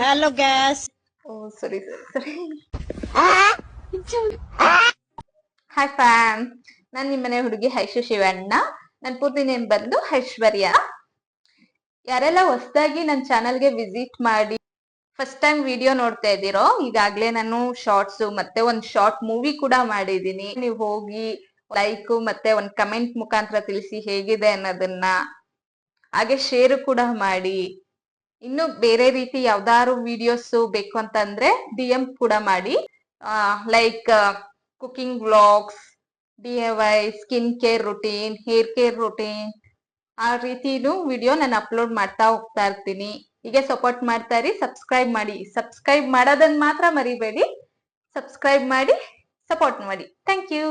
Hello guys. Oh, sorry. Hi fam, ನಾನ್ ನಿಮ್ಮನೆ ಹುಡುಗಿ ಐಶು ಶಿವಣ್ಣ. ನನ್ ಪೂರ್ತಿ ನೇಮ್ ಬಂದು ಐಶ್ವರ್ಯ. ಯಾರೆಲ್ಲ ಹೊಸದಾಗಿ ನನ್ನ ಚಾನಲ್ಗೆ ವಿಸಿಟ್ ಮಾಡಿ ಫಸ್ಟ್ ಟೈಮ್ ವಿಡಿಯೋ ನೋಡ್ತಾ ಇದ್ದೀರೋ, ಈಗಾಗ್ಲೇ ನಾನು ಶಾರ್ಟ್ಸ್ ಮತ್ತೆ ಒಂದ್ ಶಾರ್ಟ್ ಮೂವಿ ಕೂಡ ಮಾಡಿದೀನಿ. ನೀವು ಹೋಗಿ ಲೈಕ್ ಮತ್ತೆ ಒಂದ್ ಕಮೆಂಟ್ ಮುಖಾಂತರ ತಿಳಿಸಿ ಹೇಗಿದೆ ಅನ್ನೋದನ್ನ. ಹಾಗೆ ಶೇರ್ ಕೂಡ ಮಾಡಿ. ಇನ್ನು ಬೇರೆ ರೀತಿ ಯಾವ್ದಾದ್ರು ವಿಡಿಯೋಸ್ ಬೇಕು ಅಂತಂದ್ರೆ DM ಕೂಡ ಮಾಡಿ. Like cooking vlogs, DIY, skin care routine, hair care routine, ಆ ರೀತಿನೂ ವಿಡಿಯೋ ನಾನು ಅಪ್ಲೋಡ್ ಮಾಡ್ತಾ ಹೋಗ್ತಾ ಇರ್ತೀನಿ. ಹೀಗೆ ಸಪೋರ್ಟ್ ಮಾಡ್ತಾ ಇರಿ. ಸಬ್ಸ್ಕ್ರೈಬ್ ಮಾಡಿ. ಸಬ್ಸ್ಕ್ರೈಬ್ ಮಾಡೋದನ್ನ ಮಾತ್ರ ಮರಿಬೇಡಿ. ಸಬ್ಸ್ಕ್ರೈಬ್ ಮಾಡಿ, ಸಪೋರ್ಟ್ ಮಾಡಿ. Thank you.